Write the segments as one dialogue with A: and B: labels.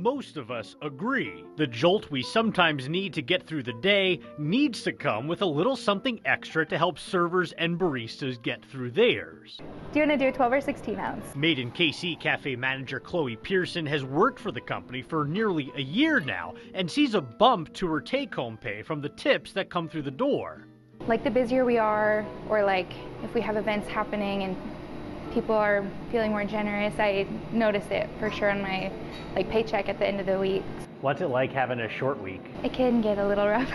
A: most of us agree. The jolt we sometimes need to get through the day needs to come with a little something extra to help servers and baristas get through theirs.
B: Do you want to do a 12 or 16 ounce?
A: Made in KC cafe manager Chloe Pearson has worked for the company for nearly a year now and sees a bump to her take-home pay from the tips that come through the door.
B: Like the busier we are, or like if we have events happening and people are feeling more generous, I notice it for sure on my paycheck at the end of the week.
A: What's it like having a short week?
B: It can get a little rough.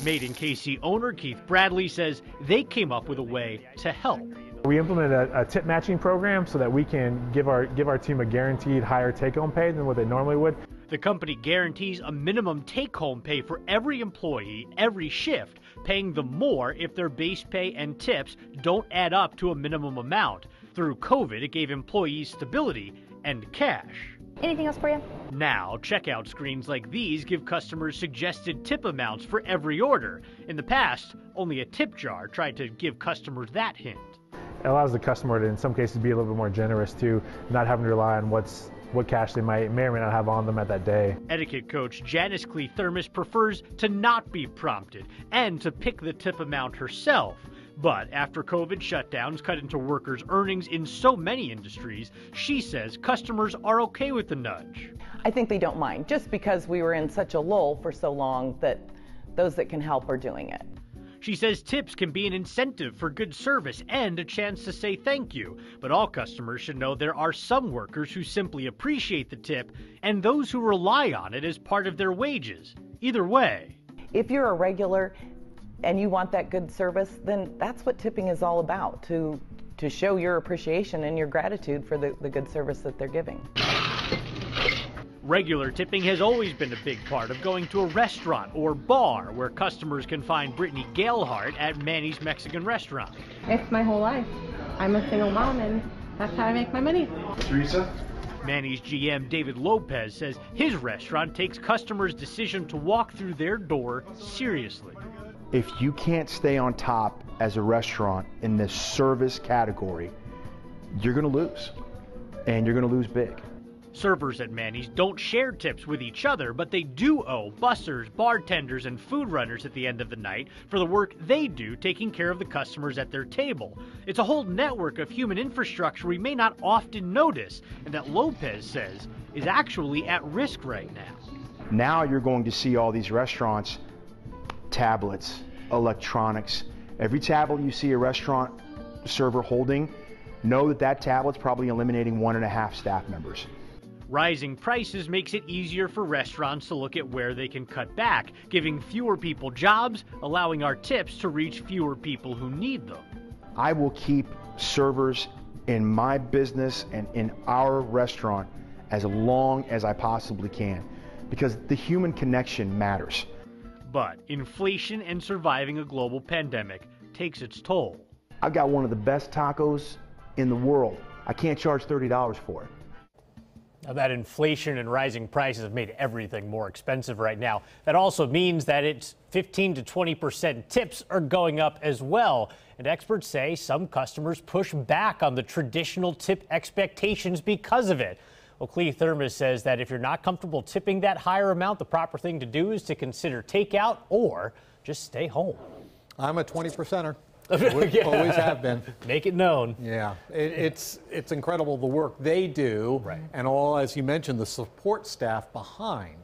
A: Made in KC owner Keith Bradley says they came up with a way to help.
C: We implemented a tip matching program so that we can give our team a guaranteed higher take-home pay than what they normally would.
A: The company guarantees a minimum take-home pay for every employee, every shift, paying them more if their base pay and tips don't add up to a minimum amount. Through COVID, it gave employees stability and cash.
B: Anything else for you?
A: Now, checkout screens like these give customers suggested tip amounts for every order. In the past, only a tip jar tried to give customers that hint.
C: It allows the customer to, in some cases, be a little bit more generous too, not having to rely on what cash they may or may not have on them at that day.
A: Etiquette coach Janice Clee-Thermos prefers to not be prompted and to pick the tip amount herself. But after COVID shutdowns cut into workers' earnings in so many industries, she says customers are okay with the nudge.
D: I think they don't mind, just because we were in such a lull for so long that those that can help are doing it.
A: She says tips can be an incentive for good service and a chance to say thank you. But all customers should know there are some workers who simply appreciate the tip and those who rely on it as part of their wages. Either way.
D: If you're a regular and you want that good service, then that's what tipping is all about, to show your appreciation and your gratitude for the good service that they're giving.
A: Regular tipping has always been a big part of going to a restaurant or bar where customers can find Brittany Galehart at Manny's Mexican Restaurant.
E: It's my whole life. I'm a single mom and that's how I make my money.
F: Teresa?
A: Manny's GM David Lopez says his restaurant takes customers' decision to walk through their door seriously.
F: If you can't stay on top as a restaurant in this service category, you're going to lose, and you're going to lose big.
A: Servers at Manny's don't share tips with each other, but they do owe bussers, bartenders, and food runners at the end of the night for the work they do taking care of the customers at their table. It's a whole network of human infrastructure we may not often notice, and that Lopez says is actually at risk right now.
F: Now you're going to see all these restaurants, tablets, electronics. Every tablet you see a restaurant server holding, know that that tablet's probably eliminating 1.5 staff members.
A: Rising prices makes it easier for restaurants to look at where they can cut back, giving fewer people jobs, allowing our tips to reach fewer people who need them.
F: I will keep servers in my business and in our restaurant as long as I possibly can, because the human connection matters.
A: But inflation and surviving a global pandemic takes its toll.
F: I've got one of the best tacos in the world. I can't charge $30 for it.
G: Now, that inflation and rising prices have made everything more expensive right now. That also means that it's 15 to 20% tips are going up as well. And experts say some customers push back on the traditional tip expectations because of it. Well, Clee-Thermos says that if you're not comfortable tipping that higher amount, the proper thing to do is to consider takeout or just stay home.
H: I'm a 20%er. Always have been.
G: Make it known.
H: Yeah, it's incredible the work they do,
G: right,
H: and all, as you mentioned, the support staff behind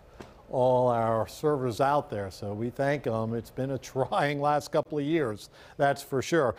H: all our servers out there. So we thank them. It's been a trying last couple of years, that's for sure.